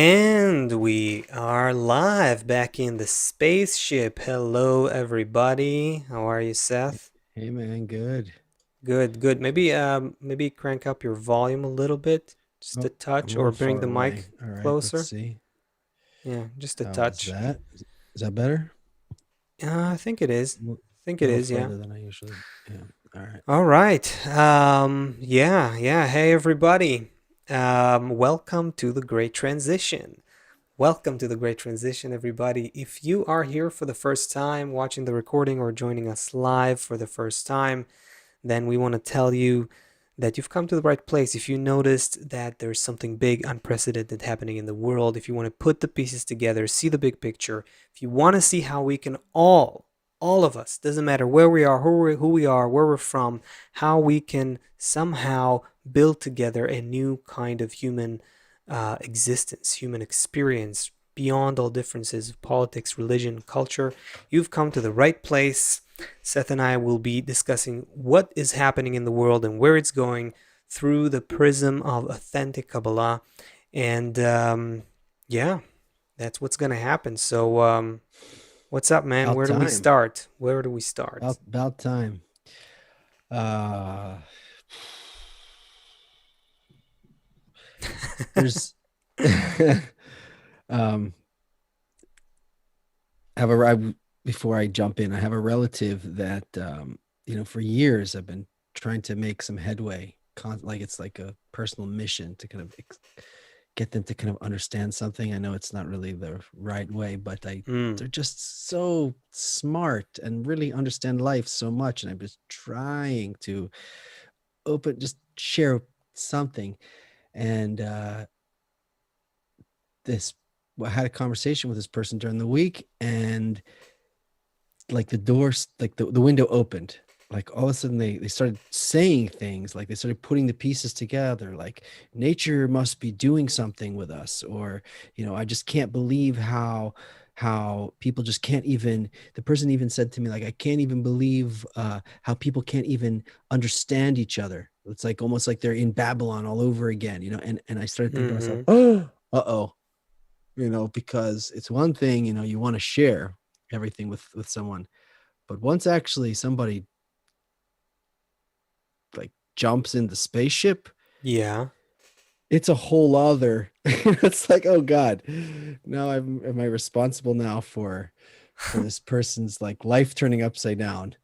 And we are live back in the spaceship. Hello, everybody. How are you, Seth? Hey man, good. Good, good. Maybe crank up your volume a little bit, just a Oh, I'm touch, a or little bring far the away. mic All right, let's closer. see. Yeah, just a How is touch. that? Is that better? I think it is. A I think it little is. Yeah. further than I usually am. All right. All right. Yeah. Hey, everybody. Welcome to the Great Transition. Welcome to the Great Transition, everybody. If you are here for the first time, watching the recording or joining us live for the first time, then we want to tell you that you've come to the right place. If you noticed that there's something big, unprecedented happening in the world, if you want to put the pieces together, see the big picture, if you want to see how we can all of us, doesn't matter where we are, who we are, where we're from, how we can somehow build together a new kind of human existence, human experience beyond all differences of politics, religion, culture, you've come to the right place. Seth and I will be discussing what is happening in the world and where it's going through the prism of authentic Kabbalah. And yeah, that's what's going to happen. So, what's up, man? About Where do we time. start? Where do we start? About time. Uh there's um have a before I jump in, I have a relative that for years I've been trying to make some headway, like it's like a personal mission to kind of get them to kind of understand something. I know it's not really the right way, but Mm, they're just so smart and really understand life so much. And I'm just trying to just share something. And this, I had a conversation with this person during the week, and like the doors, like the window opened. Like all of a sudden they started saying things, like they started putting the pieces together, like nature must be doing something with us, or I just can't believe how people just can't even, the person even said to me, like, I can't even believe how people can't even understand each other. It's like almost like they're in Babylon all over again, and I started thinking to myself, mm-hmm. oh, uh-oh, because it's one thing, you want to share everything with someone, but once actually somebody like jumps in the spaceship, Yeah. it's a whole other it's like, oh god, now am I responsible now for this person's like life turning upside down.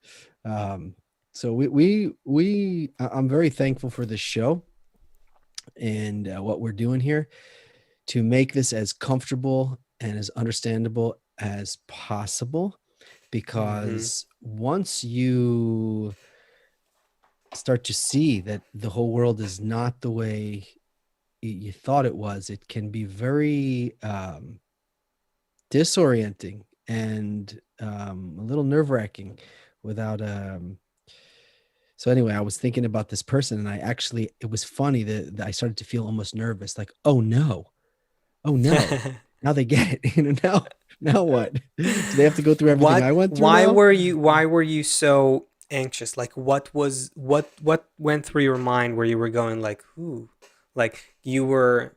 um so I'm very thankful for this show and what we're doing here to make this as comfortable and as understandable as possible, Mm-hmm. because once you start to see that the whole world is not the way you thought it was, it can be very disorienting and a little nerve wracking without. So anyway, I was thinking about this person, and it was funny that I started to feel almost nervous, like, oh no, now they get it. Now what? Do they have to go through everything I What? went through Why now? were you? Why were you so anxious? Like, what went through your mind where you were going like, ooh, like you were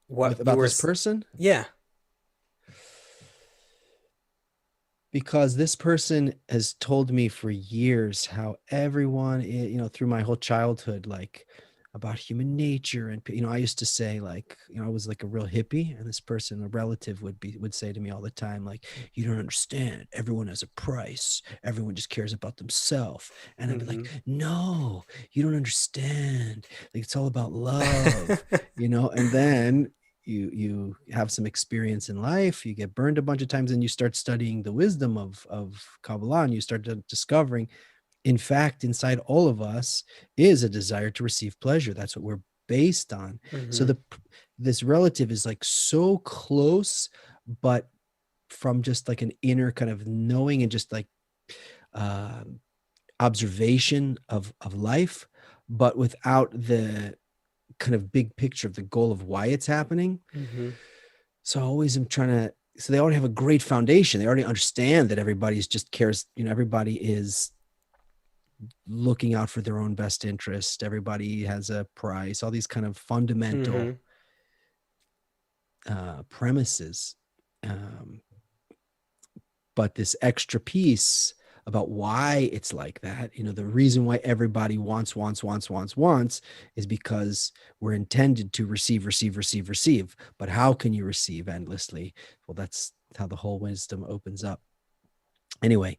what With you about were? this person? Yeah. Because this person has told me for years how everyone, through my whole childhood, like about human nature. And I used to say, like, I was like a real hippie, and this person, a relative, would say to me all the time, like, you don't understand, everyone has a price, everyone just cares about themselves. And I'd be like, Mm-hmm. no, you don't understand, like it's all about love. And then you have some experience in life, you get burned a bunch of times, and you start studying the wisdom of Kabbalah, and you start discovering, in fact, inside all of us is a desire to receive pleasure. That's what we're based on. So Mm-hmm. this relative is like so close, but from just like an inner kind of knowing and just like uh, observation of life, but without the kind of big picture of the goal of why it's happening. Mm-hmm. So I always am trying to, so they already have a great foundation. They already understand that everybody's just cares, everybody is looking out for their own best interest. Everybody has a price, all these kind of fundamental. Mm-hmm. premises, um, but this extra piece about why it's like that, the reason why everybody wants is because we're intended to receive, receive, receive, receive. But how can you receive endlessly? Well, that's how the whole wisdom opens up. Anyway,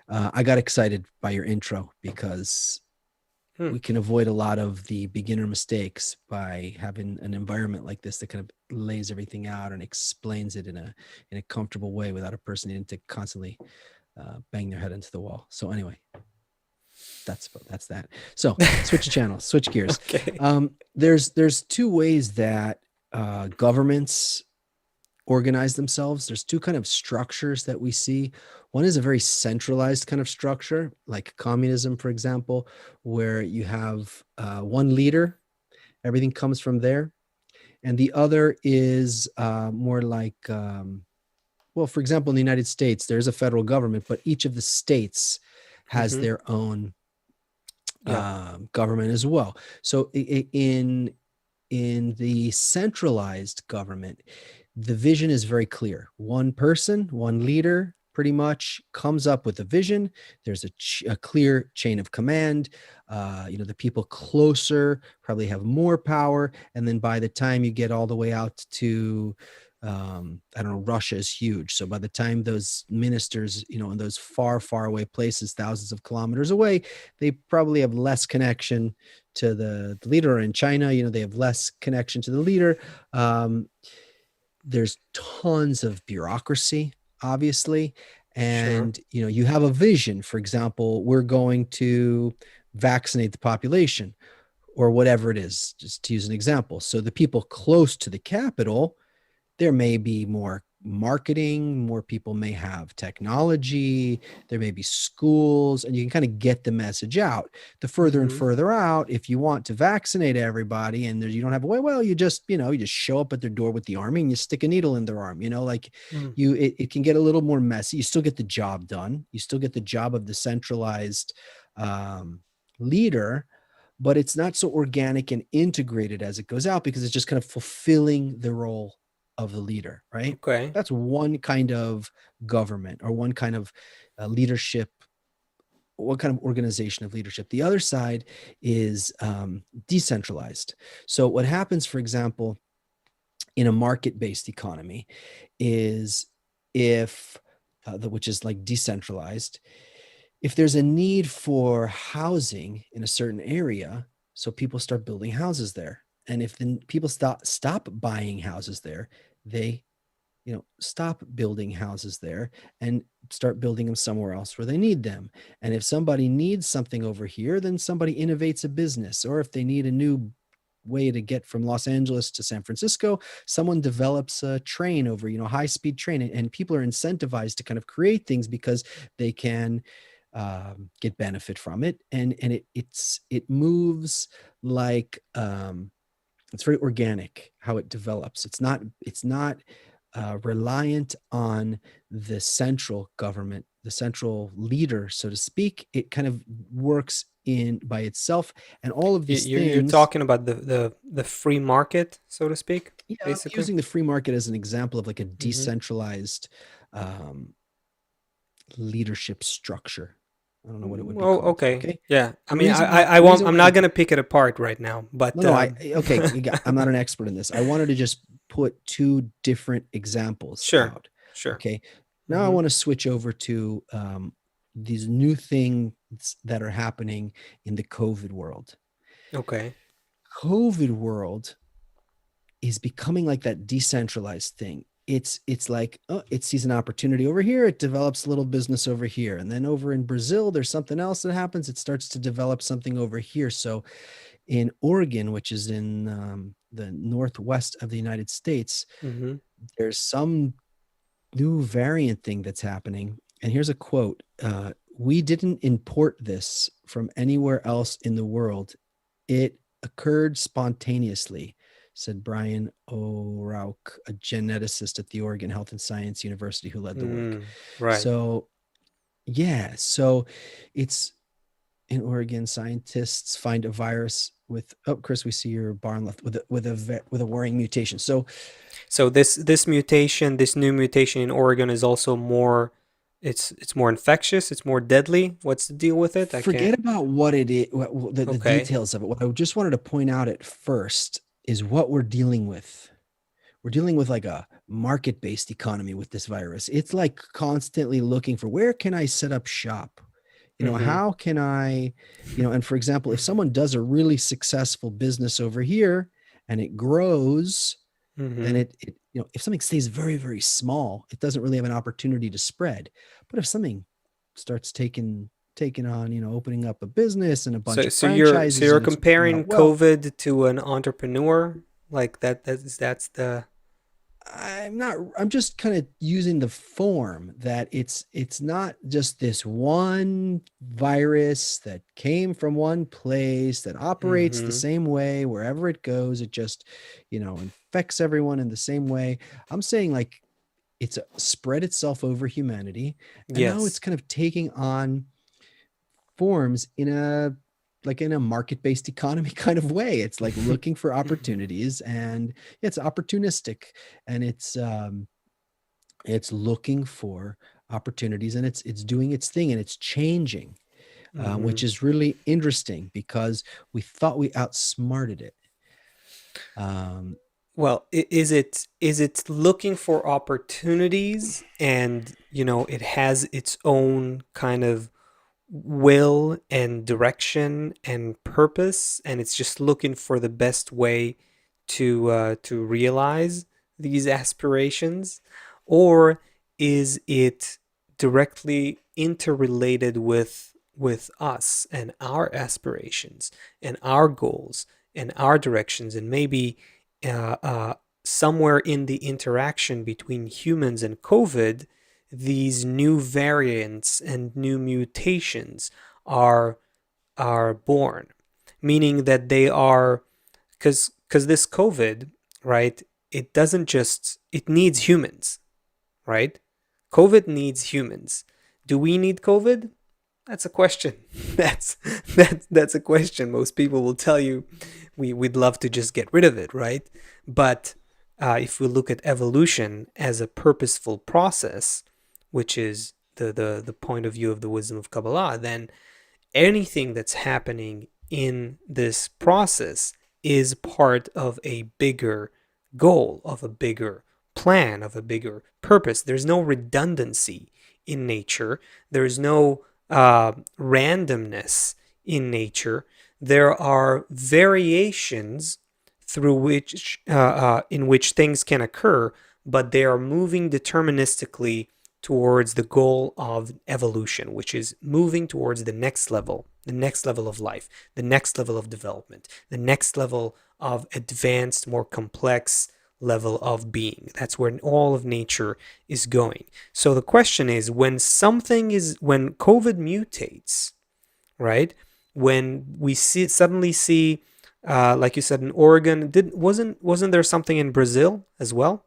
I got excited by your intro because Hmm. we can avoid a lot of the beginner mistakes by having an environment like this that kind of lays everything out and explains it in a comfortable way without a person needing to constantly bang their head into the wall. So anyway, that's that. So switch channels, switch gears. Okay. There's two ways that governments organize themselves. There's two kind of structures that we see. One is a very centralized kind of structure, like communism, for example, where you have one leader, everything comes from there. And the other is more like, well, for example, in the United States, there's a federal government, but each of the states has Mm-hmm. their own Yeah. government as well. So in the centralized government, the vision is very clear. One person, one leader, pretty much comes up with a vision. There's a clear chain of command. The people closer probably have more power, and then by the time you get all the way out to I don't know, Russia is huge. So by the time those ministers, in those far, far away places, thousands of kilometers away, they probably have less connection to the leader. In China, they have less connection to the leader. Um, there's tons of bureaucracy, obviously. Sure. And, you have a vision. For example, we're going to vaccinate the population or whatever it is, just to use an example. So the people close to the capital, there may be more marketing, more people may have technology, there may be schools, and you can kind of get the message out. The further and Mm-hmm. further out, if you want to vaccinate everybody and you don't have a way, well, you just show up at their door with the army and you stick a needle in their arm, like Mm. it can get a little more messy. You still get the job done. You still get the job of the centralized um, leader, but it's not so organic and integrated as it goes out because it's just kind of fulfilling the role of the leader, right? Okay. That's one kind of government or one kind of leadership, one kind of organization of leadership. The other side is decentralized. So, what happens, for example, in a market based economy is if, which is like decentralized, if there's a need for housing in a certain area, so people start building houses there. And if the people stop buying houses there, they stop building houses there and start building them somewhere else where they need them. And if somebody needs something over here, then somebody innovates a business. Or if they need a new way to get from Los Angeles to San Francisco, someone develops a train over, high speed train, and people are incentivized to kind of create things because they can get benefit from it, and it moves like it's very organic how it develops. It's not reliant on the central government, the central leader, so to speak. It kind of works in by itself, and all of these You're things. talking about the free market, so to speak, Yeah, I'm basically. using the free market as an example of like a Mm-hmm. decentralized um, leadership structure. I don't know what it would be Oh, called. okay. Okay. Yeah. I And mean, I the won't. reason I'm why not gonna pick it apart right now, no, but no, okay, I'm not an expert in this. I wanted to just put two different examples sure, out. sure. Okay. Now I Mm-hmm. want to switch over to these new things that are happening in the COVID world. Okay. COVID world is becoming like that decentralized thing. It's like, oh, it sees an opportunity over here, it develops a little business over here, and then over in Brazil there's something else that happens, it starts to develop something over here. So in Oregon, which is in the northwest of the United States, Mm-hmm. there's some new variant thing that's happening. And here's a quote: "We didn't import this from anywhere else in the world. It occurred spontaneously," said Brian O'Rourke, a geneticist at the Oregon Health and Science University who led the work. Mm, right. So, yeah, so it's in Oregon, scientists find a virus Chris, we see your barn left with a worrying mutation. So So this mutation, this new mutation in Oregon is also more, it's more infectious, it's more deadly. What's the deal with it? I can't. forget about what it is, the Okay. details of it. What I just wanted to point out at first is what we're dealing with. We're dealing with like a market-based economy with this virus. It's like constantly looking for where can I set up shop? Mm-hmm. How can I, and for example, if someone does a really successful business over here and it grows, then Mm-hmm. it if something stays very, very small, it doesn't really have an opportunity to spread. But if something starts taking on, opening up a business and a bunch So of so franchises you're and it's working comparing out well, COVID to an entrepreneur, like that's the. I'm just kind of using the form that it's not just this one virus that came from one place that operates the Mm-hmm. same way wherever it goes. It just, infects everyone in the same way. I'm saying like it's spread itself over humanity, and now it's Yes. kind of taking on forms in a market-based economy kind of way. It's like looking for opportunities, and it's opportunistic, and it's looking for opportunities, and it's doing its thing, and it's changing, Mm-hmm. which is really interesting because we thought we outsmarted it. um, Well, is it looking for opportunities, and it has its own kind of will and direction and purpose, and it's just looking for the best way to realize these aspirations? Or is it directly interrelated with us and our aspirations and our goals and our directions, and maybe uh, uh, somewhere in the interaction between humans and COVID, these new variants and new mutations are are born, meaning that they are, because this COVID, right? It doesn't just, it needs humans, right? COVID needs humans. Do we need COVID? That's a question. That's a question. Most people will tell you we'd love to just get rid of it, right? But if we look at evolution as a purposeful process, which is the point of view of the wisdom of Kabbalah, then anything that's happening in this process is part of a bigger goal, of a bigger plan, of a bigger purpose. There's no redundancy in nature, there's no randomness in nature. There are variations through which in which things can occur, but they are moving deterministically towards the goal of evolution, which is moving towards the next level of life, the next level of development, the next level of advanced, more complex level of being. That's where all of nature is going. So the question is, when COVID mutates, right? When we suddenly see, like you said, in Oregon, wasn't there something in Brazil as well?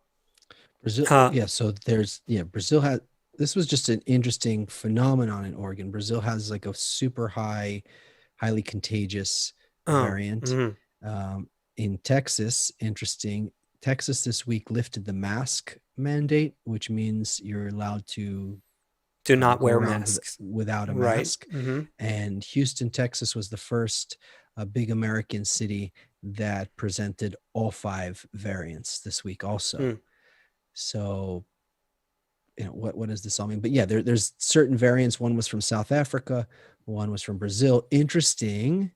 Brazil, Uh, yeah. So Brazil had, this was just an interesting phenomenon in Oregon. Brazil has like a super highly contagious oh, variant. mhm. In Texas, interesting. Texas this week lifted the mask mandate, which means you're allowed to To not go wear around masks, without a right? mask. Mm-hmm. And Houston, Texas was the first big American city that presented all five variants this week, also. Mm. So, what does this all mean? But yeah, there's certain variants. One was from South Africa, one was from Brazil. Interesting.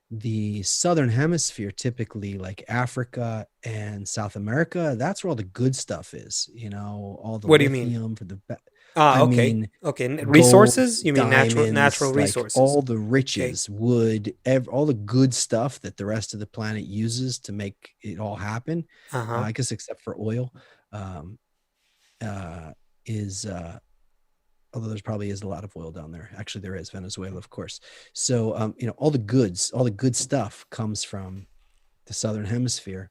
The southern hemisphere, typically like Africa and South America, that's where all the good stuff is. All the What do you mean? lithium for the. Ah, I okay, mean, okay. gold, Resources? You mean natural diamonds, like resources? all the Okay. riches, wood, all the good stuff that the rest of the planet uses to make it all happen. Uh huh. I guess except for oil, um, uh, is although there's probably is a lot of oil down there. Actually, there is Venezuela, of course. So all the goods, all the good stuff comes from the southern hemisphere,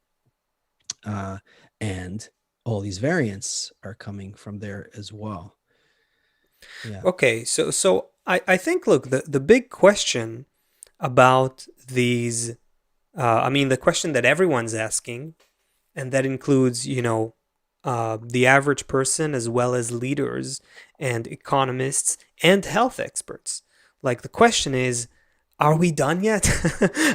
uh, and all these variants are coming from there as well. Yeah. Okay. So I think, look, the big question about these. I mean, the question that everyone's asking, and that includes, the average person as well as leaders and economists and health experts. Like the question is, are we done yet?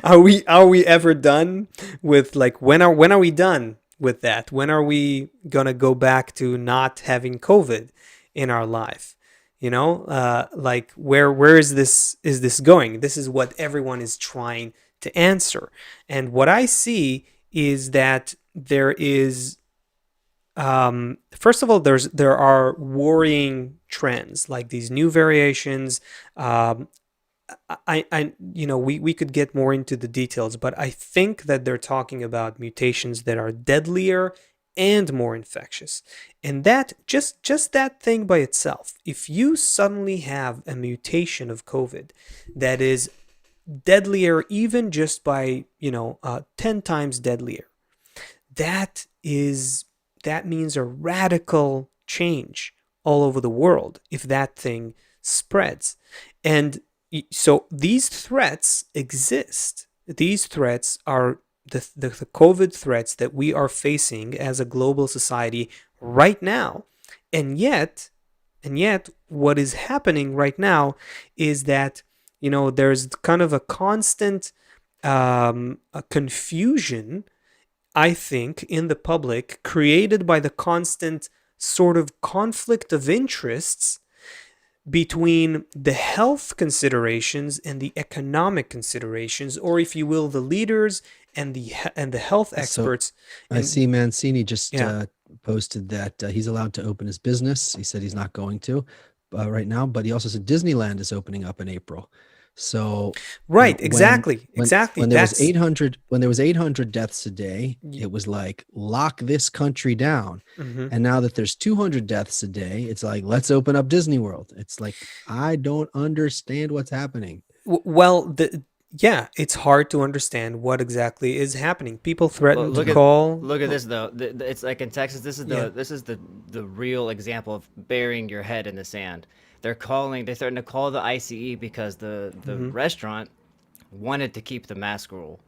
Are we ever done with, like, when are we done with that? When are we gonna go back to not having COVID in our life? Like, where is this going? This is what everyone is trying to answer. And what I see is that there is, first of all, there are worrying trends, like these new variations. We could get more into the details, but I think that they're talking about mutations that are deadlier and more infectious. And that, just that thing by itself, if you suddenly have a mutation of COVID that is deadlier, even just by 10 times deadlier, that is that means a radical change all over the world if that thing spreads. And so these threats exist. These threats are the COVID threats that we are facing as a global society right now. And yet, what is happening right now is that, there's kind of a constant, a confusion, I think, in the public, created by the constant sort of conflict of interests between the health considerations and the economic considerations, or if you will, the leaders and the health So experts. I And see Mancini just yeah, posted that he's allowed to open his business. He said he's not going to right now, but he also said Disneyland is opening up in April. So, right, when exactly. there was That's 800 deaths a day, it was like lock this country down. mhm. And now that there's 200 deaths a day, it's like let's open up Disney World. It's like I don't understand what's happening. Well, yeah, it's hard to understand what exactly is happening. People Well, threaten to call. look at this though. It's like in Texas. Yeah. This is the real example of burying your head in the sand. They threatened to call the ICE because the Hmm. restaurant wanted to keep the mask rule,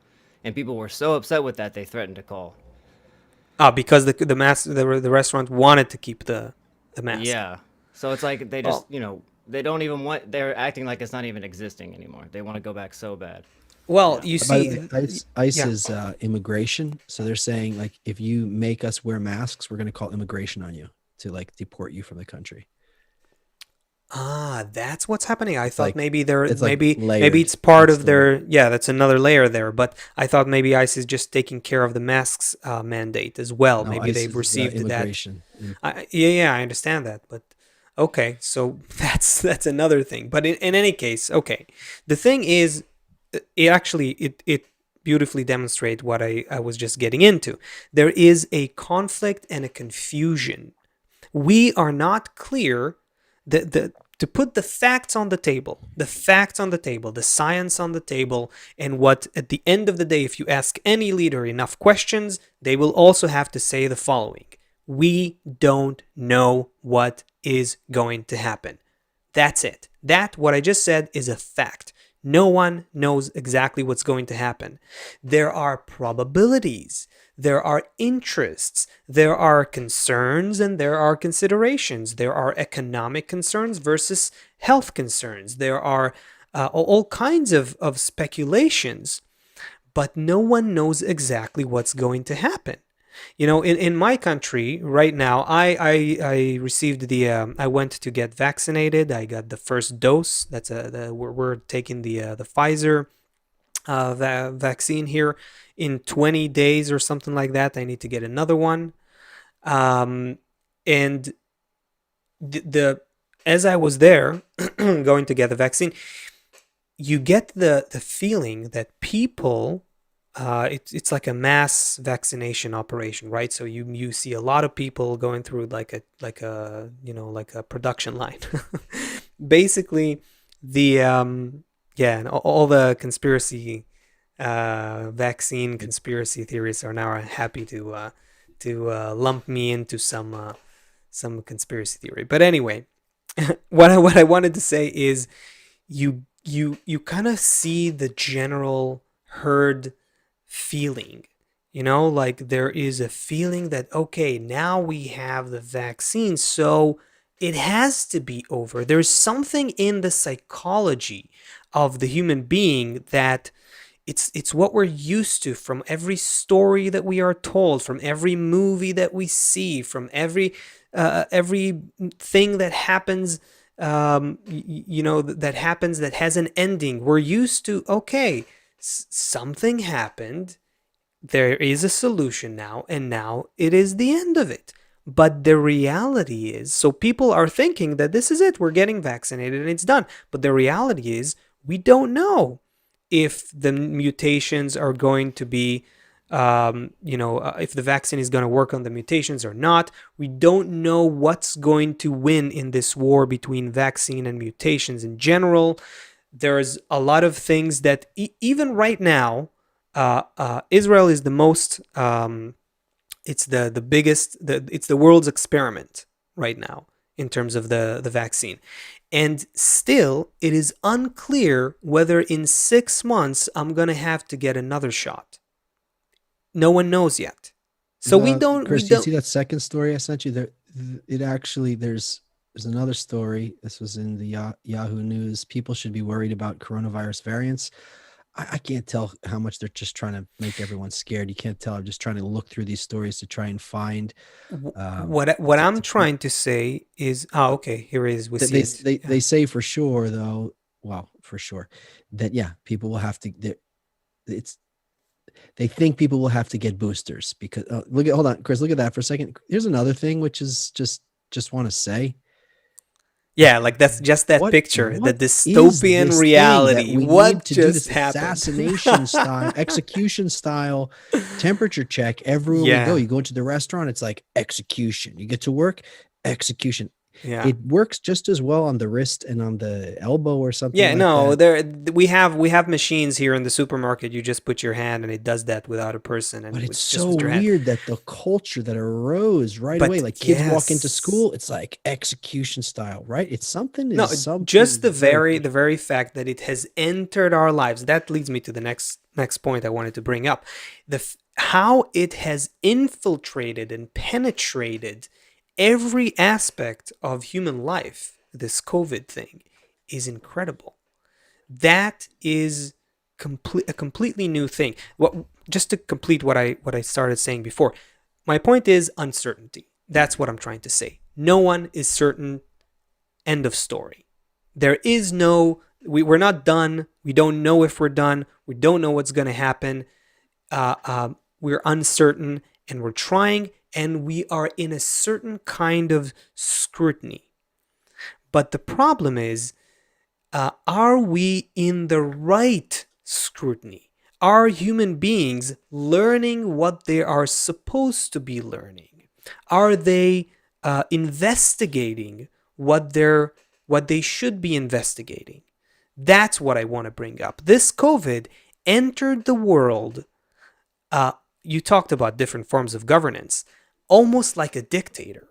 and people were so upset with that they threatened to call. Because the restaurant wanted to keep the mask. Yeah. So it's like they just Well, they don't even want. They're acting like it's not even existing anymore. They want to go back so bad. well, Yeah. you By the way, see, ICE yeah. is immigration. So they're saying like if you make us wear masks, we're going to call immigration on you to like deport you from the country. That's what's happening. I It's thought like maybe they're it's like maybe layered. it's part That's of the their, yeah. That's another layer there. But I thought maybe ICE is just taking care of the masks mandate as well. no Maybe ICE they've is received that. immigration. Yeah, I understand that, but okay. So that's another thing. But in any case, okay. The thing is, it beautifully demonstrates what I was just getting into. There is a conflict and a confusion. We are not clear, to put the facts on the table, the science on the table, and what, at the end of the day, if you ask any leader enough questions, they will also have to say the following: we don't know what is going to happen. That's it. What I just said, is a fact. No one knows exactly what's going to happen. There are probabilities, there are interests, there are concerns, and there are considerations. There are economic concerns versus health concerns. There are all kinds of speculations, but no one knows exactly what's going to happen. In my country right now, I received I went to get vaccinated. I got the first dose. We're taking the Pfizer vaccine here. In 20 days or something like that, I need to get another one. Um, and the as I was there going to get the vaccine, you get the feeling that people, it's like a mass vaccination operation, right? So you see a lot of people going through like a production line. Basically, the yeah, and all the conspiracy, vaccine conspiracy theories are now happy to lump me into some conspiracy theory. But anyway, what I wanted to say is, you kind of see the general herd feeling. You know, like there is a feeling that, okay, now we have the vaccine, so it has to be over. There's something in the psychology of the human being that it's what we're used to from every story that we are told, from every movie that we see, from every thing that happens, that happens that has an ending. We're used to, okay, something happened, there is a solution now, and now it is the end of it. But the reality is, so people are thinking that this is it, we're getting vaccinated and it's done. But the reality is, we don't know if the mutations are going to be, if the vaccine is going to work on the mutations or not. We don't know what's going to win in this war between vaccine and mutations in general. There's a lot of things that even right now, Israel is the most, it's the biggest, it's the world's experiment right now in terms of the vaccine. And still, it is unclear whether in 6 months I'm going to have to get another shot. No one knows yet. So Chris, do you see that second story I sent you? There, it actually there's another story. This was in the Yahoo News. People should be worried about coronavirus variants. I can't tell how much they're just trying to make everyone scared. You can't tell. I'm just trying to look through these stories to try and find. What I'm trying to say is, okay, here it is. We see it. They say for sure, though. Well, for sure, that people will have to. They think people will have to get boosters because hold on, Chris, look at that for a second. Here's another thing, which is just want to say. Yeah, like that's just that picture, the dystopian reality. What just happened? Assassination style, execution style, temperature check everywhere we go. You go into the restaurant, it's like execution. You get to work, execution. Yeah, it works just as well on the wrist and on the elbow or something. Yeah, like no, that. we have machines here in the supermarket. You just put your hand and it does that without a person. And but it's so weird that the culture that arose away, like kids walk into school, it's like execution style, right? It's something. Just the very fact that it has entered our lives. That leads me to the next point I wanted to bring up: how it has infiltrated and penetrated every aspect of human life. This COVID thing is incredible. That is a completely new thing. Just to complete what I started saying before, my point is uncertainty. That's what I'm trying to say. No one is certain. End of story. There is no, we're not done. We don't know if we're done. We don't know what's going to happen. We're uncertain and we're trying, and we are in a certain kind of scrutiny. But the problem is, are we in the right scrutiny? Are human beings learning what they are supposed to be learning? Are they investigating what they should be investigating? That's what I want to bring up. This COVID entered the world. You talked about different forms of governance, almost like a dictator.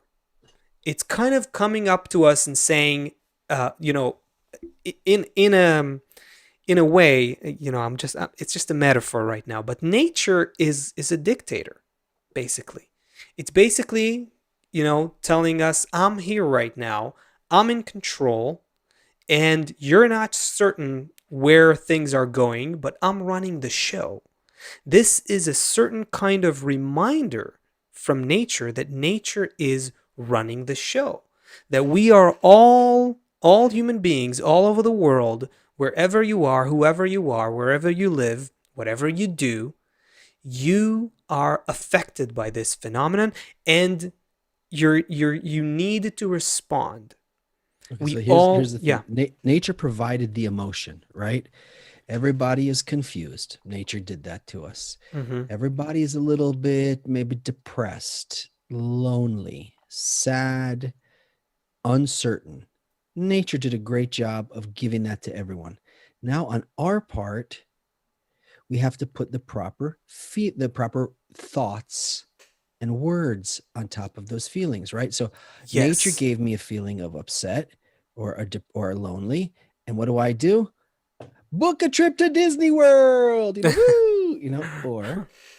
It's kind of coming up to us and saying, in a way, it's just a metaphor right now, but nature is a dictator, basically. It's basically, telling us, I'm here right now, I'm in control, and you're not certain where things are going, but I'm running the show. This is a certain kind of reminder from nature that nature is running the show. That we are all human beings all over the world, wherever you are, whoever you are, wherever you live, whatever you do, you are affected by this phenomenon, and you need to respond. Okay, so here's the thing. Nature provided the emotion, right? Everybody is confused. Nature did that to us. Mm-hmm. Everybody is a little bit maybe depressed, lonely, sad, uncertain. Nature did a great job of giving that to everyone. Now on our part, we have to put the proper thoughts and words on top of those feelings, right? So nature gave me a feeling of upset or lonely. And what do? Book a trip to Disney World. Woo!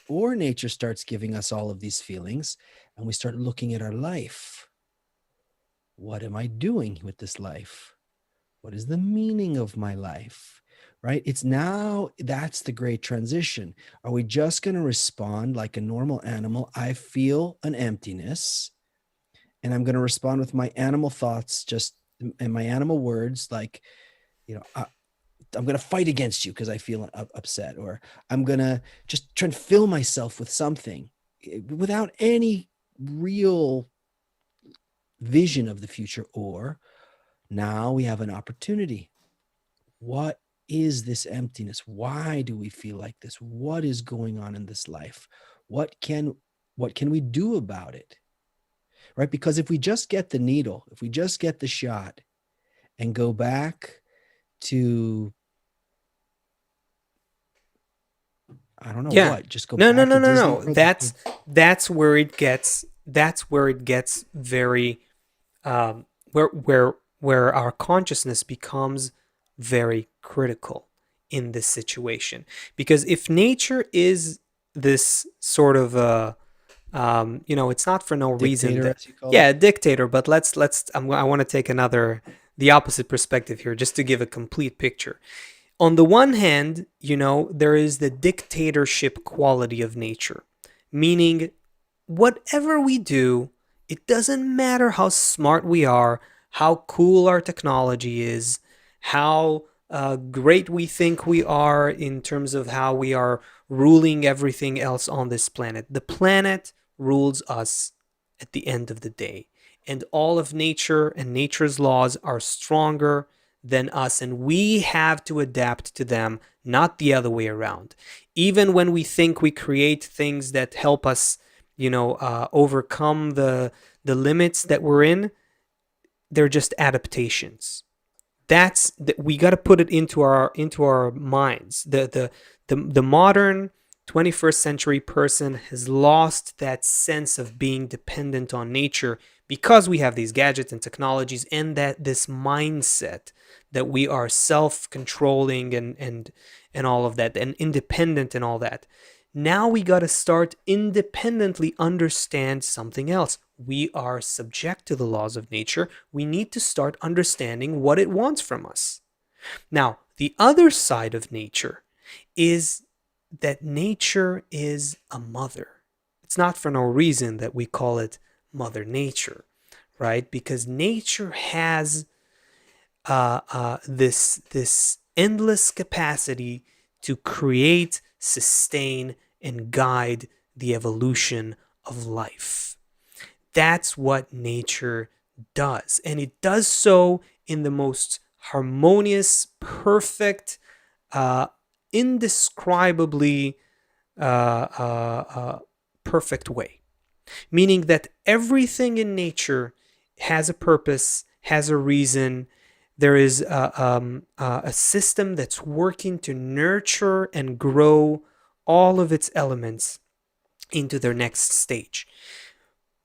or nature starts giving us all of these feelings, and we start looking at our life. What am I doing with this life? What is the meaning of my life? Right? It's now, that's the great transition. Are we just going to respond like a normal animal? I feel an emptiness, and I'm going to respond with my animal thoughts, just and my animal words, like, I'm going to fight against you because I feel upset, or I'm going to just try and fill myself with something without any real vision of the future. Or now we have an opportunity. What is this emptiness? Why do we feel like this? What is going on in this life? What can we do about it? Right? Because if we just get the needle, if we just get the shot and go back to, I don't know Yeah. what, just go No, no, back no, to no, Disney no. World. That's where it gets very where our consciousness becomes very critical in this situation. Because if nature is this sort of it's not for no reason Dictator, that, as you call yeah, it. a dictator. But I want to take the opposite perspective here, just to give a complete picture. On the one hand, there is the dictatorship quality of nature, meaning whatever we do, it doesn't matter how smart we are, how cool our technology is, how great we think we are in terms of how we are ruling everything else on this planet. The planet rules us at the end of the day. And all of nature and nature's laws are stronger than us, and we have to adapt to them, not the other way around. Even when we think we create things that help us overcome the limits that we're in, they're just adaptations. We got to put it into our minds. The modern 21st century person has lost that sense of being dependent on nature, because we have these gadgets and technologies, and that this mindset that we are self-controlling and all of that, and independent and all that. Now we got to start independently understand something else. We are subject to the laws of nature. We need to start understanding what it wants from us. Now, the other side of nature is that nature is a mother. It's not for no reason that we call it Mother Nature, right? Because nature has this endless capacity to create, sustain, and guide the evolution of life. That's what nature does, and it does so in the most harmonious, perfect, uh, indescribably perfect way. Meaning that everything in nature has a purpose, has a reason. There is a system that's working to nurture and grow all of its elements into their next stage.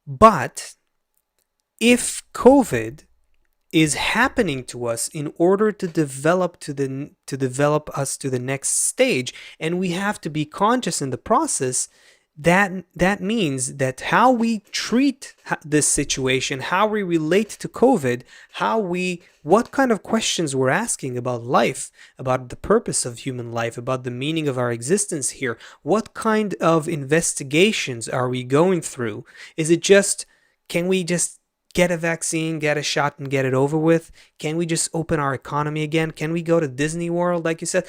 But if COVID is happening to us in order to develop us to the next stage, and we have to be conscious in the process, that means that how we treat this situation, how we relate to COVID, what kind of questions we're asking about life, about the purpose of human life, about the meaning of our existence here, what kind of investigations are we going through? Is it just, can we just get a vaccine, get a shot, and get it over with? Can we just open our economy again? Can we go to Disney World, like you said?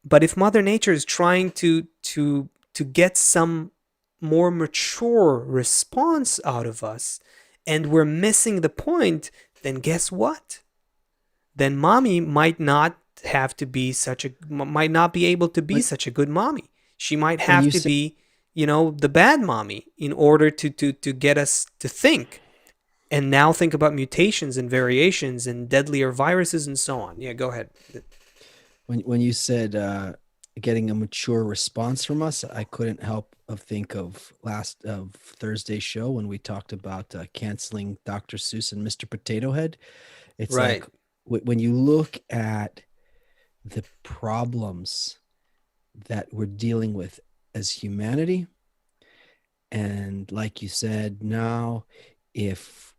But if Mother Nature is trying to get some more mature response out of us, and we're missing the point, then guess what? Then mommy might not be able to be When, such a good mommy. She might when have you to say be, the bad mommy, in order to get us to think. And now think about mutations and variations and deadlier viruses and so on. Yeah, go ahead. when you said getting a mature response from us, I couldn't help of think of Thursday's show when we talked about canceling Dr. Seuss and Mr. Potato Head. It's like Right. when you look at the problems that we're dealing with as humanity. And like you said, now if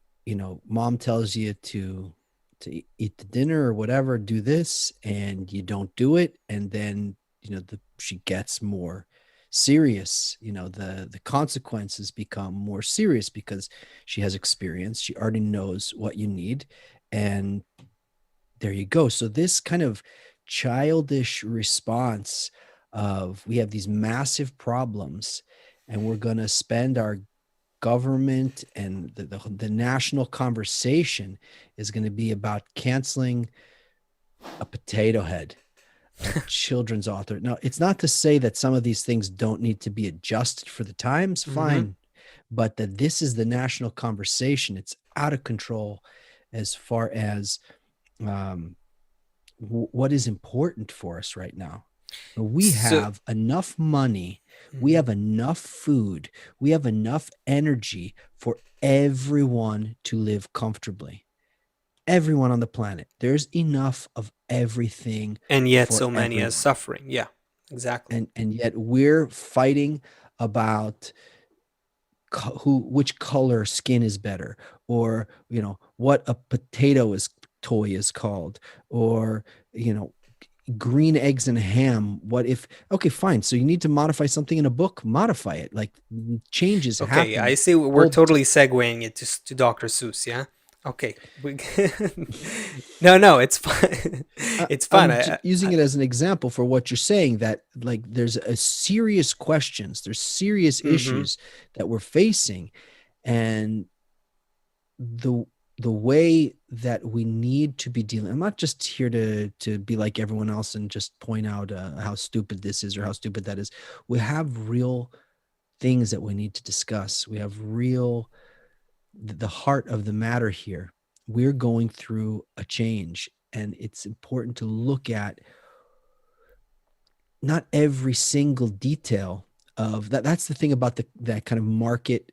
mom tells you to eat the dinner or whatever, do this, and you don't do it, and then she gets more serious. The consequences become more serious because she has experience. She already knows what you need, and there you go. So this kind of childish response of we have these massive problems and we're going to spend our government and the national conversation is going to be about canceling a potato head, a children's author. Now, it's not to say that some of these things don't need to be adjusted for the times, Mm-hmm. fine, but that this is the national conversation. It's out of control as far as um, what is important for us right now. We So, have enough money, we mhm. have enough food, we have enough energy for everyone to live comfortably. Everyone on the planet. There's enough of everything And yet for so many as everyone. suffering. Yeah, exactly. And yet we're fighting about which color skin is better, or what a potato is toy is called, or you know green eggs and ham. What if, okay, fine, so you need to modify something in a book, modify it. Like, changes Okay, I happen see we're all the totally time. segueing it to Dr. Seuss, yeah? Okay. No, no, it's fine. It's fine. I'm using it as an example for what you're saying, that like there's a serious questions, there's serious Mhm. issues that we're facing, and the the way that we need to be dealing. I'm not just here to be like everyone else and just point out how stupid this is or how stupid that is. We have real things that we need to discuss. We have real the heart of the matter here. We're going through a change, and it's important to look at not every single detail of that. That's the thing about that kind of market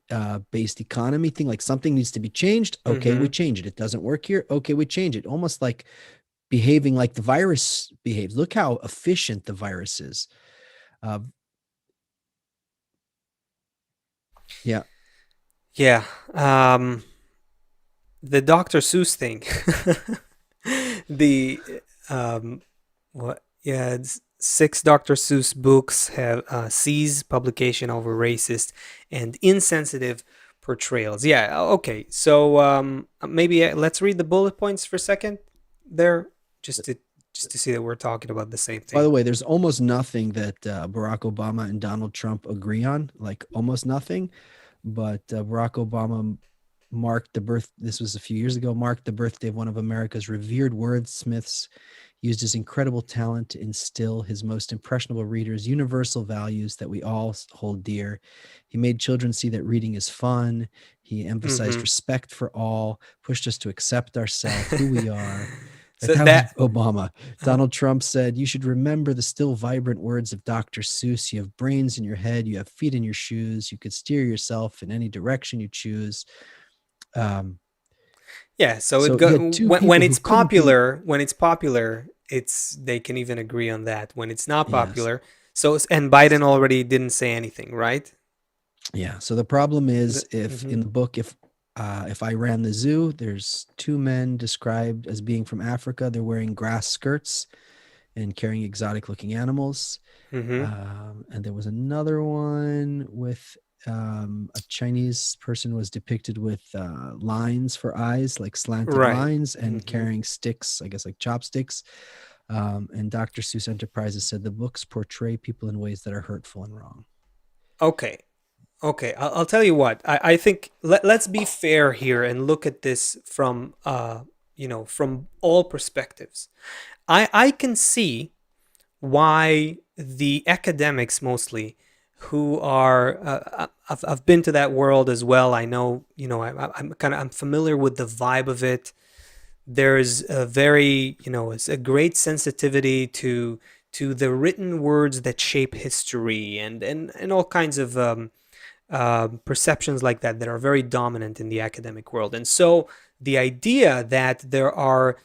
based economy thing. Like, something needs to be changed, okay, we Mhm. change it. It doesn't work here, okay, we change it. Almost like behaving like the virus behaves. Look how efficient the virus is. uh, yeah. Yeah. The Dr. Seuss thing. The what? Yeah, it's six Dr. Seuss books have seized publication over racist and insensitive portrayals. Yeah, okay. So maybe let's read the bullet points for a second there, just to see that we're talking about the same By thing. the way, there's almost nothing that Barack Obama and Donald Trump agree on, like almost nothing. But Barack Obama marked the birth, this was a few years ago, marked the birthday of one of America's revered wordsmiths, used his incredible talent to instill his most impressionable readers universal values that we all hold dear. He made children see that reading is fun. He emphasized Mm-hmm. respect for all, pushed us to accept ourselves, who we are. Like, So that was that Obama. Donald Trump said, "You should remember the still vibrant words of Dr. Seuss. You have brains in your head, you have feet in your shoes, you could steer yourself in any direction you choose." Um, yeah, so so you had two when people who it's couldn't be, popular, it's they can even agree on that. When it's not yes, popular, so and Biden already didn't say anything, right? yeah. So the problem is, if Mm-hmm. in the book, if I ran the zoo, there's two men described as being from Africa. They're wearing grass skirts and carrying exotic looking animals. Mm-hmm. And there was another one with a Chinese person was depicted with lines for eyes, like slanted Right. lines, and Mm-hmm. carrying sticks, I guess like chopsticks. And Dr. Seuss Enterprises said the books portray people in ways that are hurtful and wrong. Okay. Okay. I'll tell you what. I think let's be fair here and look at this from from all perspectives. I can see why the academics mostly who are I've been to that world as well. I know, I'm familiar with the vibe of it. There's a very, it's a great sensitivity to the written words that shape history and all kinds of perceptions like that are very dominant in the academic world. And so the idea that there are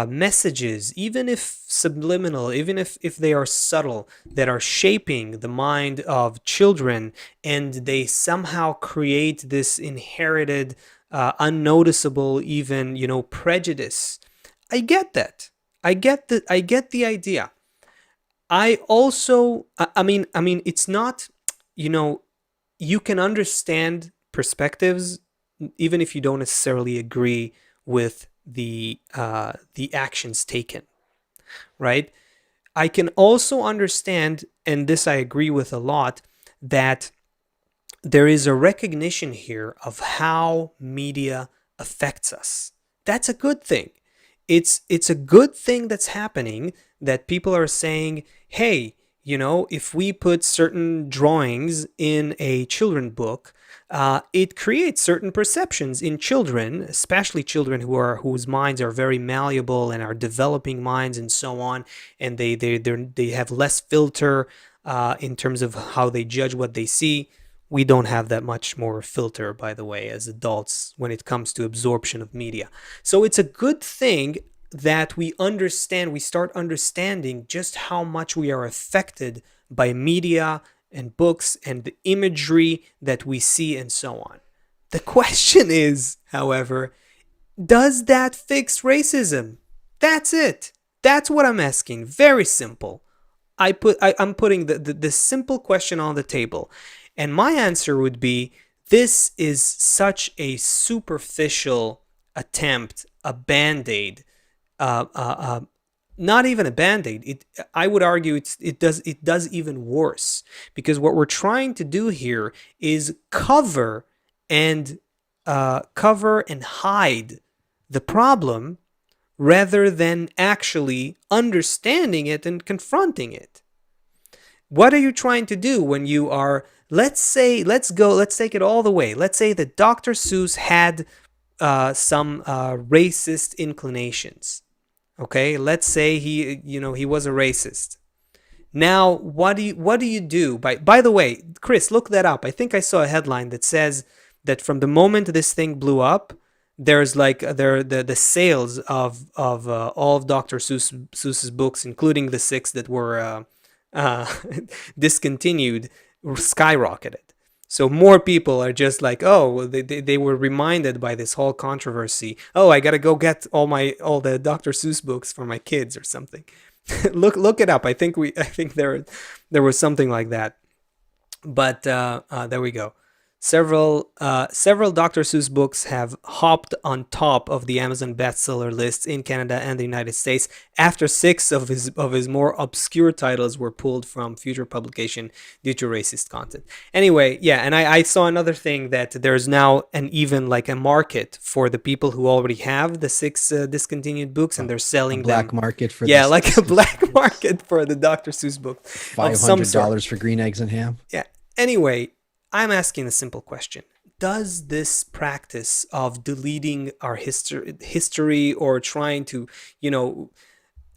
messages, even if subliminal, even if they are subtle, that are shaping the mind of children, and they somehow create this inherited, unnoticeable, even prejudice. I get that. I get the idea. I also, I mean, it's not, you know, you can understand perspectives even if you don't necessarily agree with the actions taken, right? I can also understand, and this I agree with a lot, that there is a recognition here of how media affects us. That's a good thing. It's a good thing that's happening, that people are saying, hey, if we put certain drawings in a children book, it creates certain perceptions in children, especially children whose minds are very malleable and are developing minds and so on, and they have less filter in terms of how they judge what they see. We don't have that much more filter, by the way, as adults when it comes to absorption of media. So it's a good thing that we start understanding just how much we are affected by media and books and the imagery that we see and so on. The question is, however, does that fix racism? That's it. That's what I'm asking. Very simple. I'm putting the simple question on the table. And my answer would be, this is such a superficial attempt, a band-aid, uh, uh, uh, not even a band-aid. I would argue it does even worse, because what we're trying to do here is and cover and hide the problem, rather than actually understanding it and confronting it. What are you trying to do when you are, let's take it all the way. Let's say that Dr. Seuss had some racist inclinations. Okay, let's say he was a racist. Now, what do you do? By the way, Chris, look that up. I think I saw a headline that says that from the moment this thing blew up, there's like the sales of all of Dr. Seuss's books, including the six that were uh, discontinued, skyrocketed. So more people are just like, oh, well, they were reminded by this whole controversy. Oh, I gotta go get all the Dr. Seuss books for my kids or something. Look it up. I think there was something like that. But there we go. Several Dr. Seuss books have hopped on top of the Amazon bestseller lists in Canada and the United States after six of his more obscure titles were pulled from future publication due to racist content. Anyway, yeah, and I saw another thing, that there's now like a market for the people who already have the six discontinued books, and they're selling black them. market for Yeah, this, like a black market for the Dr. Seuss book of some sort. $500 for green eggs and ham. Yeah. Anyway, I'm asking a simple question. Does this practice of deleting our history, or trying to,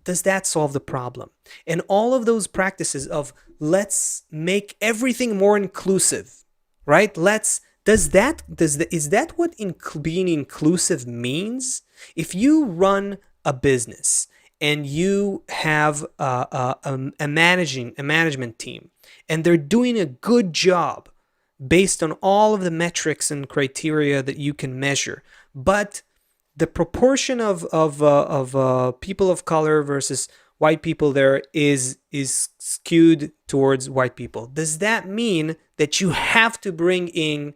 does that solve the problem? And all of those practices of, let's make everything more inclusive, right? Is that what being inclusive means? If you run a business and you have a management team, and they're doing a good job based on all of the metrics and criteria that you can measure, but the proportion of people of color versus white people there is skewed towards white people. Does that mean that you have to bring in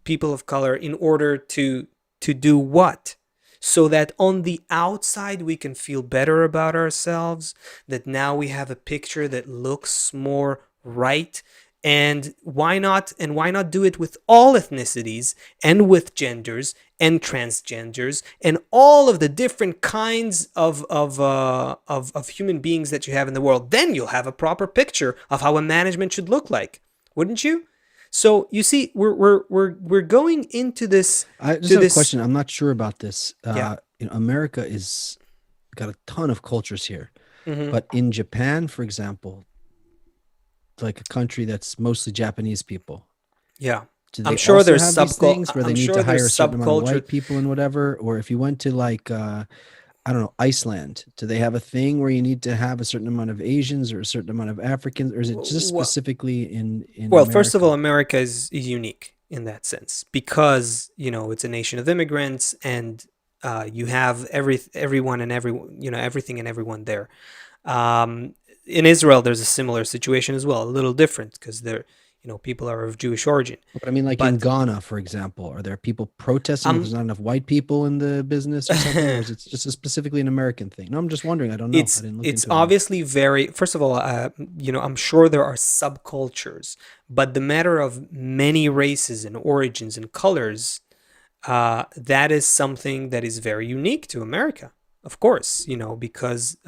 people of color in order to do what? So that on the outside we can feel better about ourselves, that now we have a picture that looks more right. And why not do it with all ethnicities, and with genders and transgenders and all of the different kinds of human beings that you have in the world? Then you'll have a proper picture of how a management should look like, wouldn't you? So you see, we're going into this. I just have a question. I'm not sure about this. Yeah. America is got a ton of cultures here, Mhm. but in Japan, for example, like a country that's mostly Japanese people, Yeah. do I'm they sure also there's have these things where they I'm need sure to hire there's a certain amount of subculture. white people and whatever? Or if you went to like I don't know, Iceland? Do they have a thing where you need to have a certain amount of Asians or a certain amount of Africans, or is it just Well, specifically in well, first of all, America? America is unique in that sense because it's a nation of immigrants, and you have everyone and everything and everyone there. In Israel, there's a similar situation as well, a little different because people are of Jewish origin. But I mean, like in But Ghana, for example, are there people protesting because um, there's not enough white people in the business or something, or is it just a specifically an American thing? No, I'm just wondering. I don't know. I it's didn't look it's into it enough. obviously very. First of all, I'm sure there are subcultures, but the matter of many races and origins and colors, that is something that is very unique to America, of course, because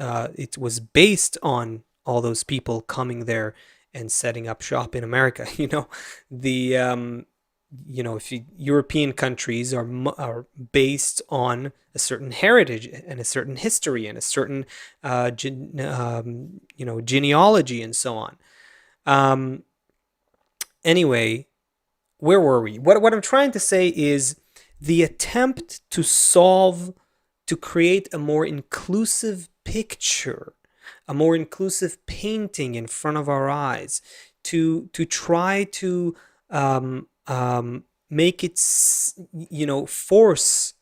it was based on all those people coming there and setting up shop in America. The if European countries are based on a certain heritage and a certain history and a certain genealogy and so on. Um, anyway, where were we? What I'm trying to say is the attempt to create a more inclusive picture, a more inclusive painting in front of our eyes, to try to make it, force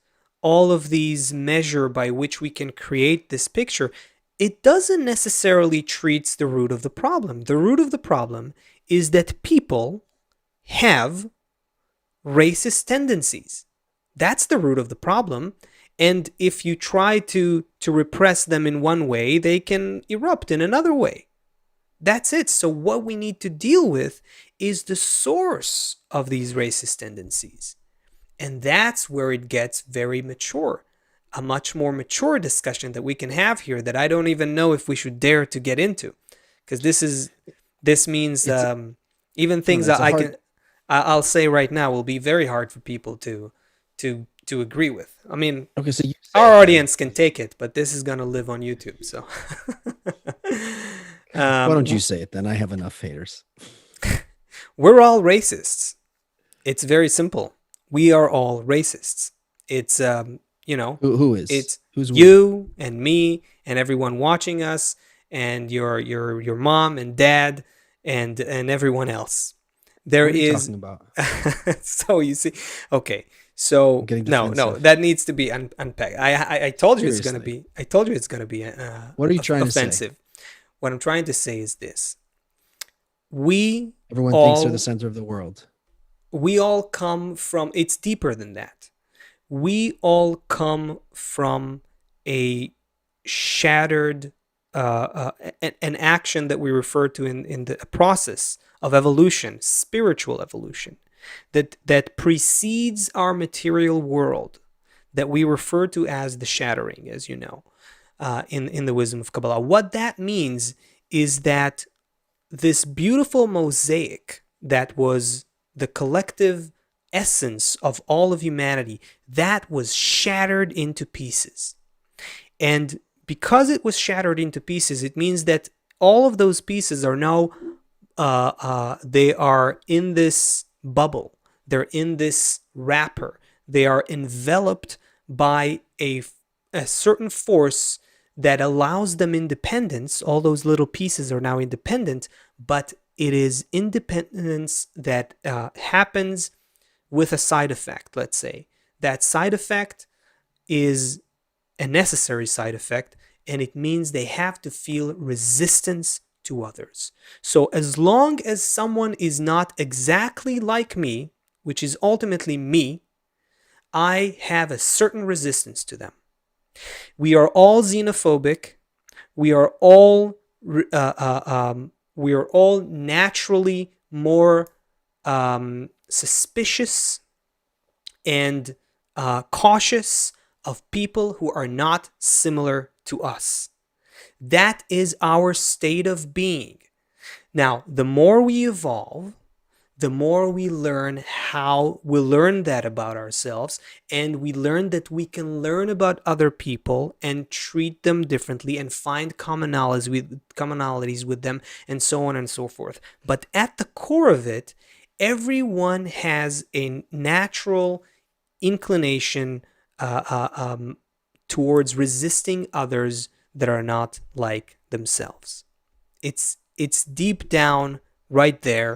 all of these measure by which we can create this picture. It doesn't necessarily treats the root of the problem. The root of the problem is that people have racist tendencies. That's the root of the problem. And if you try to repress them in one way, they can erupt in another way. That's it. So what we need to deal with is the source of these racist tendencies. And that's where it gets very mature. A much more mature discussion that we can have here that I don't even know if we should dare to get into. Because this means It's even no, no, things it's that a hard. I'll say right now will be very hard for people to agree with. I mean, Okay, so you say our it then. audience can take it, but this is gonna live on YouTube, so Why don't you um, say it then? I have enough haters. we're all racists. It's very simple. We are all racists. It's Who is? it's Who's we? you and me and everyone watching us and your mom and dad and everyone else. There What are you is talking about? so you see, okay. I'm So getting no, defensive. that needs to be unpacked. I told you it's gonna Seriously. be. I told you it's gonna be What are you trying to say? offensive. What I'm trying to say is this: we Everyone thinks they're the all center of the world. we all come from. It's deeper than that. We all come from a shattered an action that we refer to in the process of evolution, spiritual evolution, that precedes our material world, that we refer to as the shattering, as you know, in the wisdom of Kabbalah. What that means is that this beautiful mosaic that was the collective essence of all of humanity, that was shattered into pieces. And because it was shattered into pieces, it means that all of those pieces are now they are in this bubble. They're in this wrapper. They are enveloped by a certain force that allows them independence. All those little pieces are now independent, but it is independence that happens with a side effect, let's say. That side effect is a necessary side effect, and it means they have to feel resistance to others. So, as long as someone is not exactly like me, which is ultimately me, I have a certain resistance to them. We are all xenophobic. We are all we are all naturally more suspicious and cautious of people who are not similar to us. That is our state of being. Now, the more we evolve, the more we learn that about ourselves, and we learn that we can learn about other people and treat them differently and find commonalities with them, and so on and so forth. But at the core of it, everyone has a natural inclination uh, uh, um, towards resisting others that are not like themselves. It's deep down right there,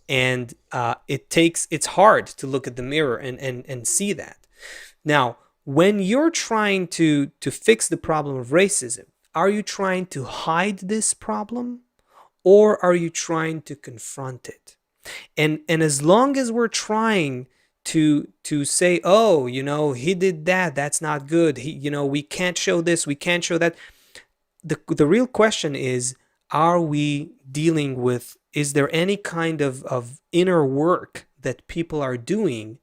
and it's hard to look at the mirror and see that. Now, when you're trying to fix the problem of racism, are you trying to hide this problem, or are you trying to confront it? And as long as we're trying to say, oh, he did that, that's not good, we can't show this, we can't show that, the real question is, are we dealing with, is there any kind of inner work that people are doing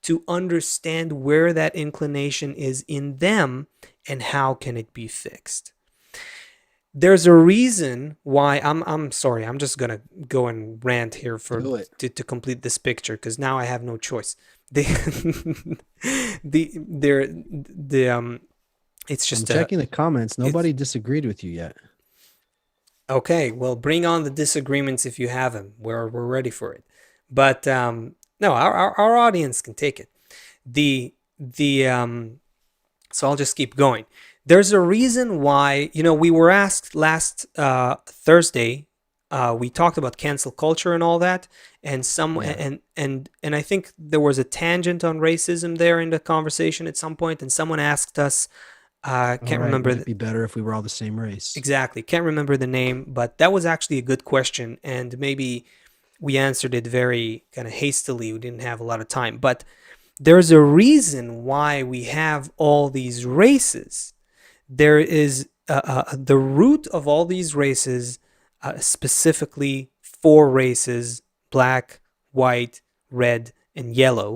to understand where that inclination is in them, and how can it be fixed? There's a reason why I'm sorry, I'm just gonna go and rant here Do it. to complete this picture, because now I have no choice. The it's I'm just checking the comments. Nobody disagreed with you yet. okay. Well, bring on the disagreements if you have them. We're ready for it. But no, our audience can take it. The so I'll just keep going. There's a reason why, we were asked last Thursday. We talked about cancel culture and all that, and Yeah. and I think there was a tangent on racism there in the conversation at some point, and someone asked us, All can't right. remember Would it be better if we were all the same race? exactly, can't remember the name, but that was actually a good question, and maybe we answered it very kind of hastily. We didn't have a lot of time, but there's a reason why we have all these races. There is the root of all these races, specifically four races: black, white, red, and yellow.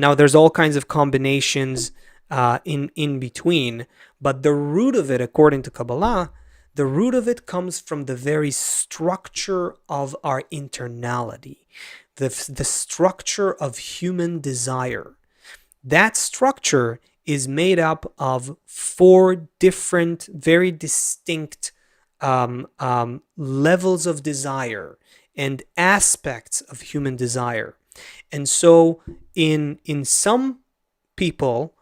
Now there's all kinds of combinations in between, but the root of it, according to Kabbalah, the root of it comes from the very structure of our internality, the structure of human desire. That structure is made up of four different, very distinct levels of desire and aspects of human desire. And so, in some people,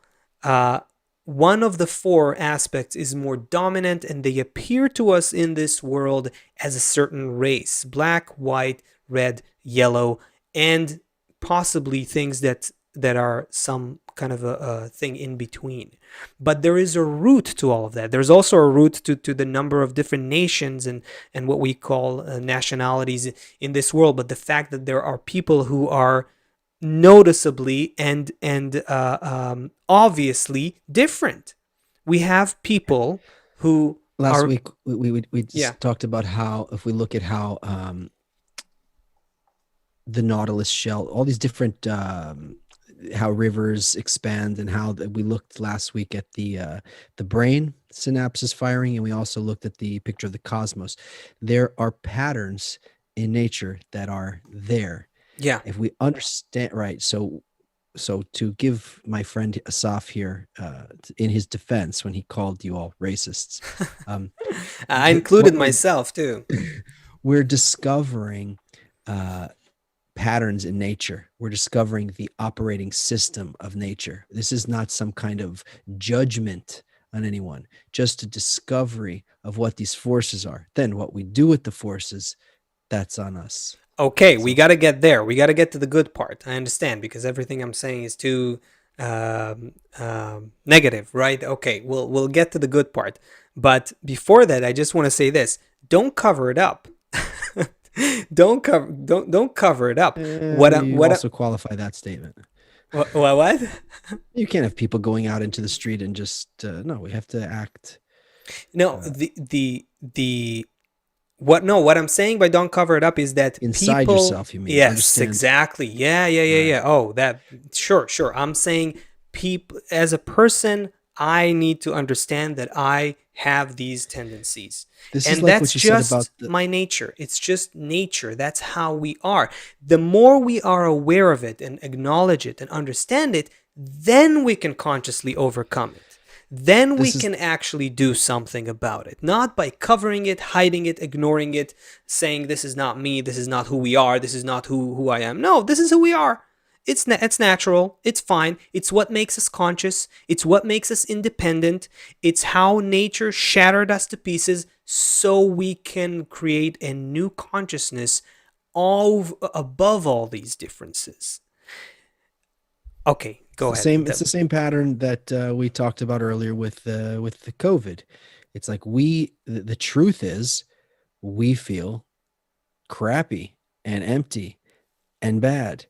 one of the four aspects is more dominant, and they appear to us in this world as a certain race: black, white, red, yellow, and possibly things that are some kind of a thing in between. But there is a root to all of that. There's also a root to the number of different nations and what we call nationalities in this world. But the fact that there are people who are noticeably and obviously different. We have people who Last are, week we yeah, just talked about how, if we look at how the Nautilus shell, all these different how rivers expand, and how we looked last week at the brain synapses firing, and we also looked at the picture of the cosmos. There are patterns in nature that are there. yeah. If we understand, right, so to give my friend Asaf here in his defense when he called you all racists, I included myself too. we're discovering patterns in nature. We're discovering the operating system of nature. This is not some kind of judgment on anyone, just a discovery of what these forces are. Then what we do with the forces, that's on us. Okay, we So got to get there. We got to get to the good part. I understand, because everything I'm saying is too negative, right? Okay, we'll get to the good part. But before that, I just want to say this: don't cover it up. Don't cover it up. you also qualify that statement. What? You can't have people going out into the street and just no. We have to act. No, the what, no, what I'm saying by don't cover it up is that Inside people, yourself, you mean? yes, Understand. exactly. Yeah, Right. yeah. Oh, that, sure. I'm saying, people, as a person, I need to understand that I have these tendencies. This is And like that's what you said about just my nature. It's just nature. That's how we are. The more we are aware of it and acknowledge it and understand it, then we can consciously overcome it. Then we This is can actually do something about it. Not by covering it, hiding it, ignoring it, saying this is not me, this is not who we are, this is not who I am. No, this is who we are. It's natural. It's fine. It's what makes us conscious. It's what makes us independent. It's how nature shattered us to pieces so we can create a new consciousness all above all these differences. Okay, It's go the ahead. same. It's the same pattern that we talked about earlier with the COVID. It's like the truth is we feel crappy and empty and bad.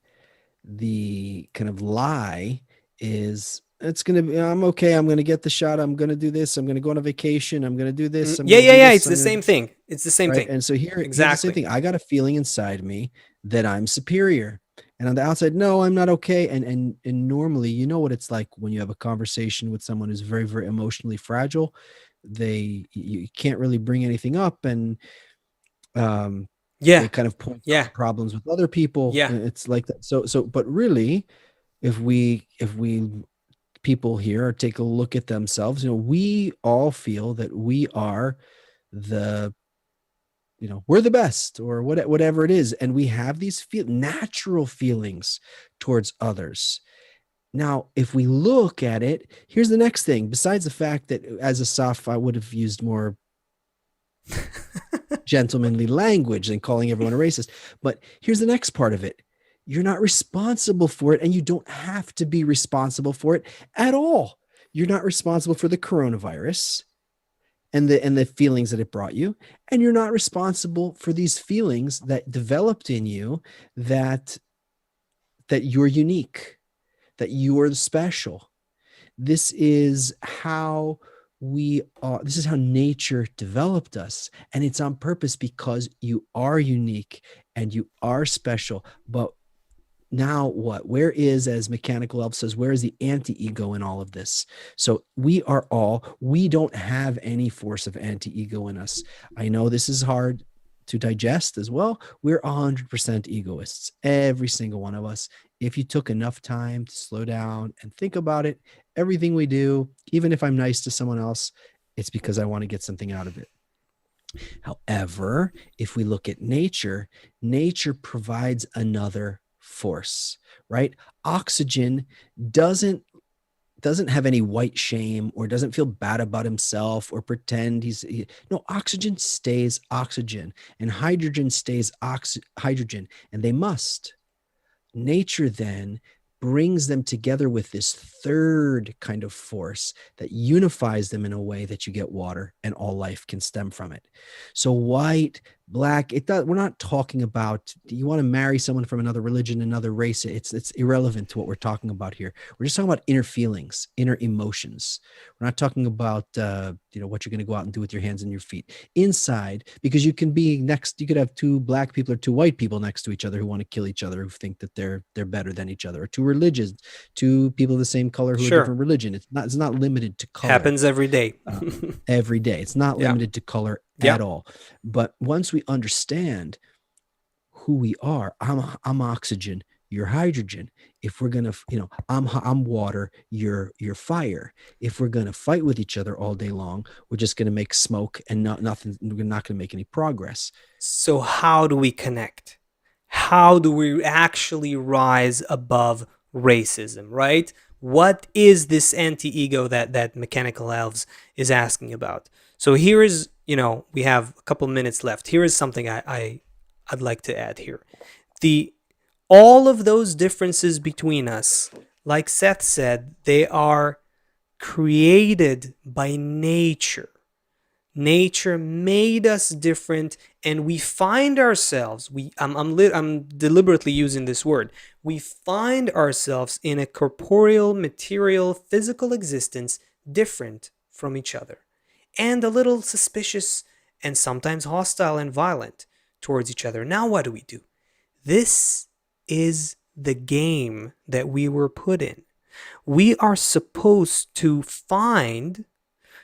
The kind of lie is it's going to be, I'm okay. I'm going to get the shot. I'm going to do this. I'm going to go on a vacation. I'm going to do this. I'm Yeah, going to yeah, do yeah. this. It's I'm the going to same do this. thing. It's the same Right. thing. And so here's the same Exactly. thing. I got a feeling inside me that I'm superior. And on the outside, no, I'm not okay. And normally, you know what it's like when you have a conversation with someone who's very, very emotionally fragile. You can't really bring anything up, and um, Yeah, they kind of point out yeah, the problems with other people. yeah. It's like that. But really, if we people here take a look at themselves, we all feel that we are the we're the best, or whatever it is, and we have these natural feelings towards others. Now, if we look at it, here's the next thing. Besides the fact that as a soph, I would have used more gentlemanly language than calling everyone a racist. But here's the next part of it. You're not responsible for it, and you don't have to be responsible for it at all. You're not responsible for the coronavirus and the feelings that it brought you, and you're not responsible for these feelings that developed in you, that you're unique, that you are special. This is how we are. This is how nature developed us, and it's on purpose because you are unique and you are special. But now what? Where is, as Mechanical Elf says, where is the anti-ego in all of this? So we don't have any force of anti-ego in us. I know this is hard to digest as well. We're 100% egoists, every single one of us. If you took enough time to slow down and think about it, everything we do, even if I'm nice to someone else, it's because I want to get something out of it. However, if we look at nature, nature provides another force, right? Oxygen doesn't doesn't have any white shame or doesn't feel bad about himself or pretend no, oxygen stays oxygen, and hydrogen stays hydrogen, and they must. Nature then brings them together with this third kind of force that unifies them in a way that you get water, and all life can stem from it. So white, black, we're not talking about, do you want to marry someone from another religion, another race? It's irrelevant to what we're talking about here. We're just talking about inner feelings, inner emotions. We're not talking about what you're going to go out and do with your hands and your feet inside, because you could have two black people or two white people next to each other who want to kill each other, who think that they're better than each other, or two religions, two people of the same color who are Sure. different religion. It's not limited to color. Happens every day. Every day. It's not Yeah. limited to color Yeah. at all. But once we understand who we are, I'm oxygen, you're hydrogen. If we're gonna, I'm water, you're fire. If we're gonna fight with each other all day long, we're just gonna make smoke and nothing. We're not gonna make any progress. So how do we connect? How do we actually rise above racism, right? What is this anti-ego that Mechanical Elves is asking about? So here is, we have a couple minutes left. Here is something I'd like to add here. All of those differences between us, like Seth said, they are created by nature. Nature made us different, and we find ourselves. I'm deliberately using this word. We find ourselves in a corporeal, material, physical existence different from each other, and a little suspicious, and sometimes hostile and violent towards each other. Now, what do? This is the game that we were put in. We are supposed to find,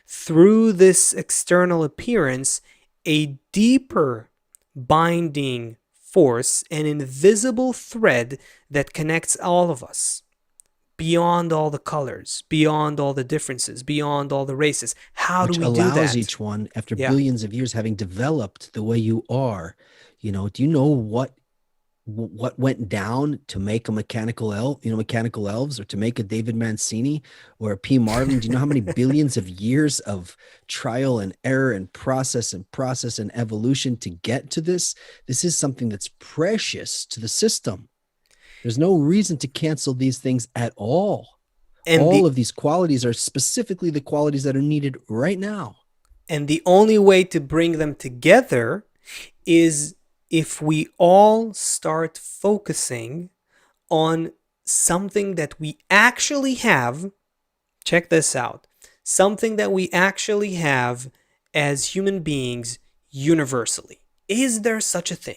through this external appearance, a deeper binding force, an invisible thread that connects all of us, beyond all the colors, beyond all the differences, beyond all the races. How do Which we do allows that? each one, after Yeah. billions of years having developed the way you are, do you know what what went down to make a mechanical elf, mechanical elves, or to make a David Mancini or a P. Marlin? Do you know how many billions of years of trial and error and process and evolution to get to this? This is something that's precious to the system. There's no reason to cancel these things at all. And All the of these qualities are specifically the qualities that are needed right now. and the only way to bring them together is if we all start focusing on something that we actually have. Check this out. Something that we actually have as human beings universally. Is there such a thing?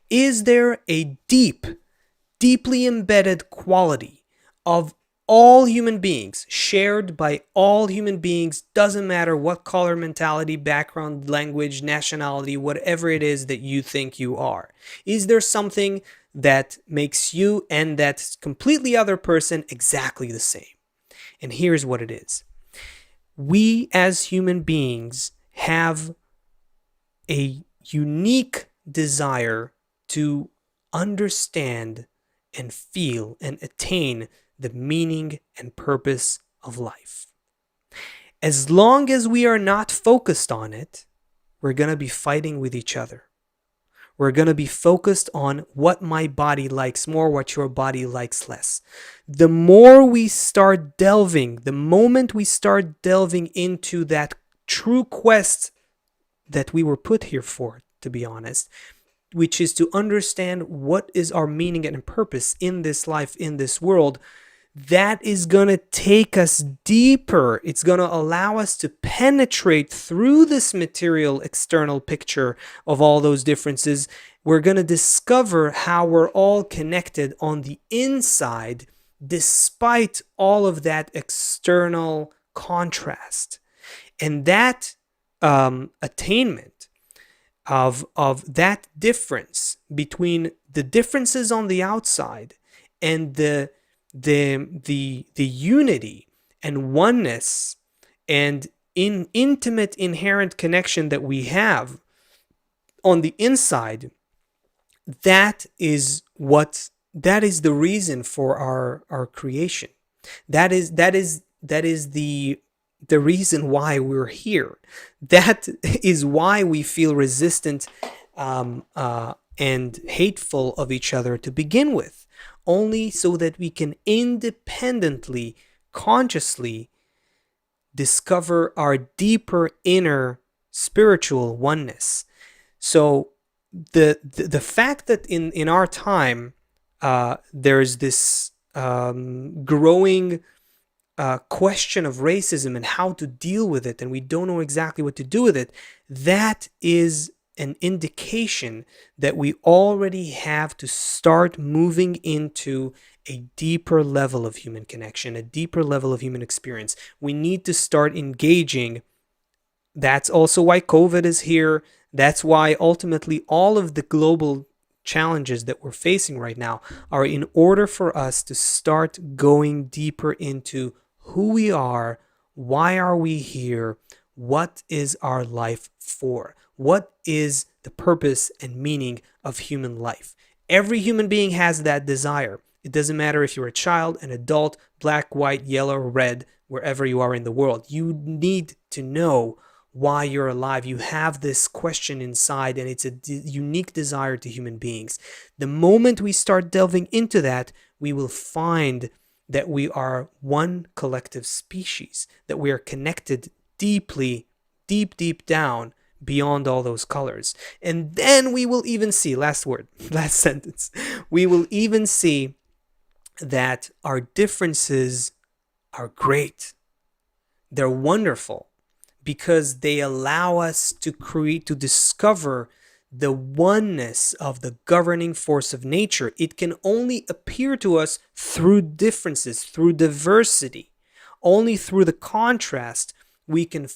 Is there a deeply embedded quality of all human beings, shared by all human beings, doesn't matter what color, mentality, background, language, nationality, whatever it is that you think you are? Is there something that makes you and that completely other person exactly the same? And here's what it is. We as human beings have a unique desire to understand and feel and attain the meaning and purpose of life. As long as we are not focused on it, we're going to be fighting with each other. We're going to be focused on what my body likes more, what your body likes less. The more we start delving, the moment we start delving into that true quest that we were put here for, to be honest, which is to understand what is our meaning and purpose in this life, in this world, that is going to take us deeper. It's going to allow us to penetrate through this material external picture of all those differences. We're going to discover how we're all connected on the inside, despite all of that external contrast. And that attainment of that difference between the differences on the outside and the unity and oneness and intimate inherent connection that we have on the inside, that is the reason for our creation. That is the reason why we're here. That is why we feel resistant and hateful of each other to begin with, only so that we can independently, consciously discover our deeper inner spiritual oneness. So the fact that in our time there's this growing question of racism and how to deal with it, and we don't know exactly what to do with it, that is an indication that we already have to start moving into a deeper level of human connection, a deeper level of human experience. We need to start engaging. That's also why COVID is here. That's why ultimately all of the global challenges that we're facing right now are in order for us to start going deeper into who we are, why are we here, what is our life for, what is the purpose and meaning of human life. Every human being has that desire. It doesn't matter if you're a child, an adult, black, white, yellow, red, wherever you are in the world. You need to know why you're alive. You have this question inside, and it's a unique desire to human beings. The moment we start delving into that, we will find that we are one collective species, that we are connected deeply, deep down beyond all those colors. And then we will even see, last word, last sentence, we will even see that our differences are great. They're wonderful, because they allow us to discover the oneness of the governing force of nature. It can only appear to us through differences, through diversity. Only through the contrast we can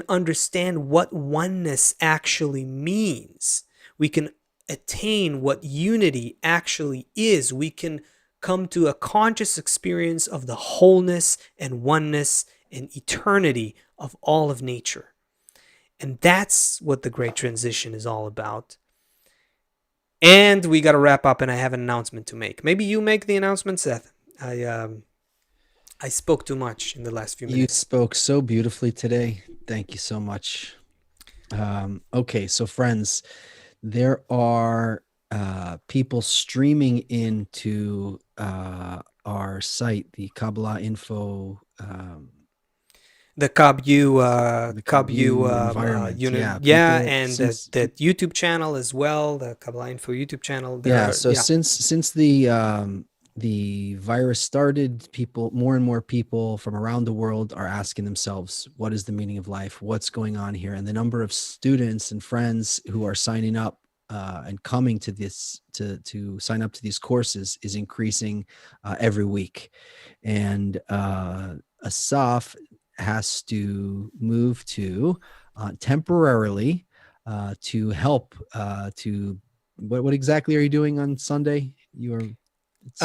understand what oneness actually means. We can attain what unity actually is. We can come to a conscious experience of the wholeness and oneness and eternity of all of nature. And that's what the Great Transition is all about. And we got to wrap up, and I have an announcement to make. Maybe you make the announcement, Seth. I spoke too much in the last few You minutes. spoke so beautifully today. Thank you so much. Okay, so friends, there are people streaming into our site, the Kabbalah Info. The CobU, The CobU environment. unit, Yeah, yeah, people and since the YouTube channel as well, the Kabbalah Info YouTube channel. There yeah, are, so yeah, since the virus started, people more and more people from around the world are asking themselves, what is the meaning of life? What's going on here? And the number of students and friends who are signing up and coming to this to sign up to these courses is increasing every week. And Asaf has to move to temporarily to help to what exactly are you doing on Sunday? You are it's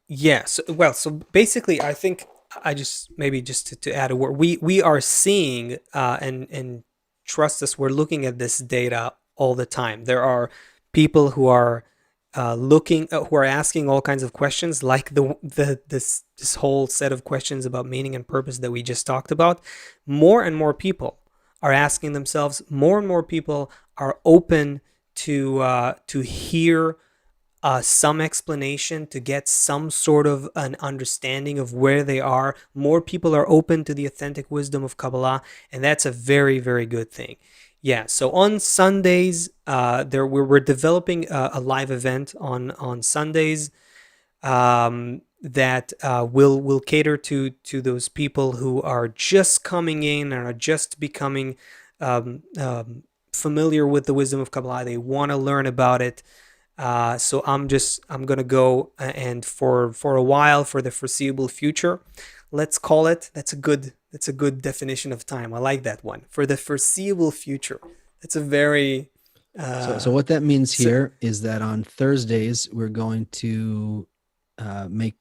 yeah. So basically, I think I just maybe just to add a word, we are seeing and trust us, we're looking at this data all the time. There are people who are who are asking all kinds of questions, like this whole set of questions about meaning and purpose that we just talked about. More and more people are asking themselves. More and more people are open to hear some explanation, to get some sort of an understanding of where they are. More people are open to the authentic wisdom of Kabbalah, and that's a very, very good thing. Yeah, so on Sundays, we're developing a live event on Sundays that will cater to those people who are just coming in and are just becoming familiar with the wisdom of Kabbalah. They want to learn about it. So I'm gonna go and for a while, for the foreseeable future, let's call it. That's a good definition of time. I like that one. For the foreseeable future. That's a very so what that means so- here is that on Thursdays we're going to make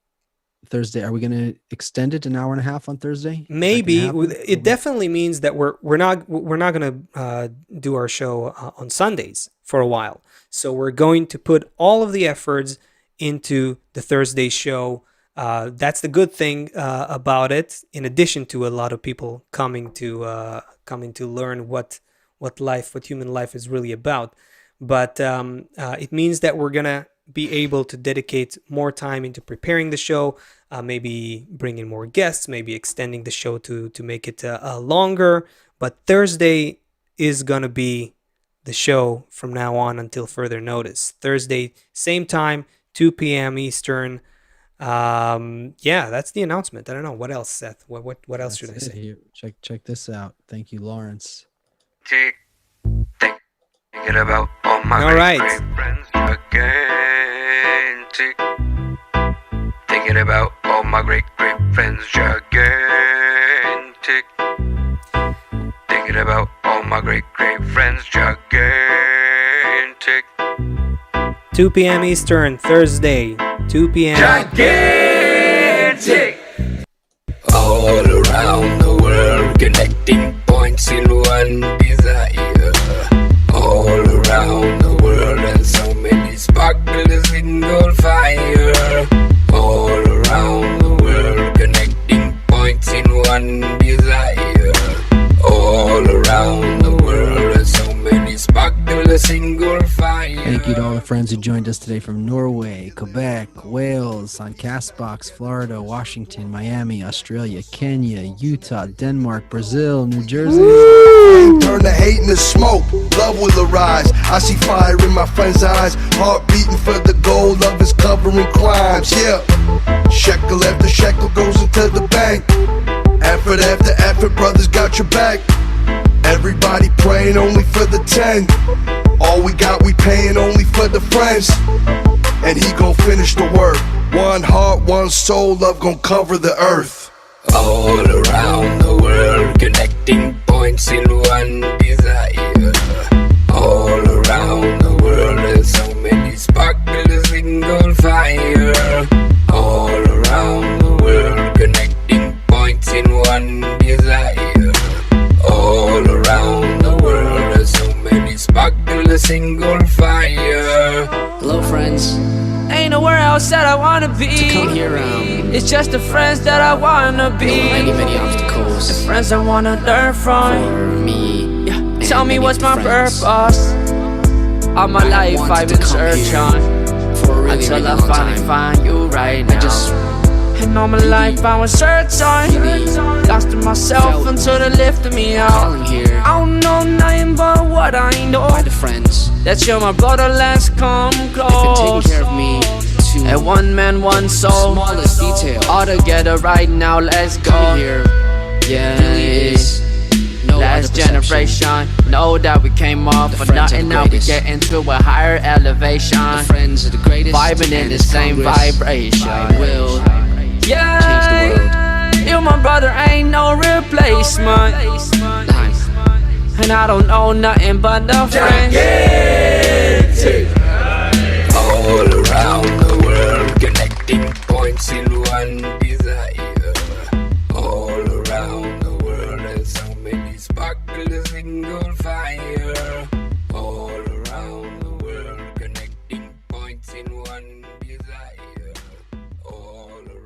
Thursday. Are we going to extend it an hour and a half on Thursday? Is that gonna maybe happen? it definitely means that we're not gonna do our show on Sundays for a while. So we're going to put all of the efforts into the Thursday show. That's the good thing about it. In addition to a lot of people coming to learn what human life is really about, but it means that we're gonna be able to dedicate more time into preparing the show, maybe bringing more guests, maybe extending the show to make it longer. But Thursday is gonna be the show from now on until further notice. Thursday, same time, 2 p.m. Eastern. Yeah, that's the announcement. I don't know what else, Seth. What else should I That's it say? here. Check this out. Thank you, Lawrence. Thinking about all my All right. great friends again. Thinking about all my great friends gigantic. Thinking about all my great friends gigantic. 2 p.m. Eastern, Thursday, 2 p.m. Gigantic. All around the world, connecting points in one desire. All around the world, and so many sparkles in single fire. All around the world, connecting points in one desire. All around the world, and so many sparkles, single fire. Thank you to all the friends who joined us today from Norway, Quebec, Wales, on Castbox, Florida, Washington, Miami, Australia, Kenya, Utah, Denmark, Brazil, New Jersey. Turn the hate into smoke, love will arise. I see fire in my friend's eyes, heart beating for the goal, love is covering crimes. Yeah, shekel after shekel goes into the bank. Effort after effort, brothers got your back. Everybody praying only for the 10. All we got, we paying only for the friends. And he gon' finish the work. One heart, one soul, love gon' cover the earth. All around the world, connecting points in one desire. All around the world, there's so many sparkles, single fire. All around the world, connecting points in one desire. All around the world, there's so many sparkles, single fire. wanna be. To come here, It's just the friends that I wanna be. many obstacles Friends I wanna learn from. for me. Yeah. Tell me many what's my friends. purpose. All my life want I've to been come searching here for a really, until really I long finally time. find you right now. I just And all my life I was searching, lost in myself felt until they lifted me out. calling here I don't know nothing but what I know. by the friends That you're my brother, let's come been close. taking care of me to And one man, one soul. smallest detail. All together right now, let's go. Coming here Yeah, really is no last other perception. generation. Know that we came up The for friends are nothing. the Now we greatest. get into a higher elevation. The friends are the greatest. Vibing in and the same Congress vibration. will Yeah, change the world. you my brother, ain't no replacement. Time. And I don't know nothing but the friends.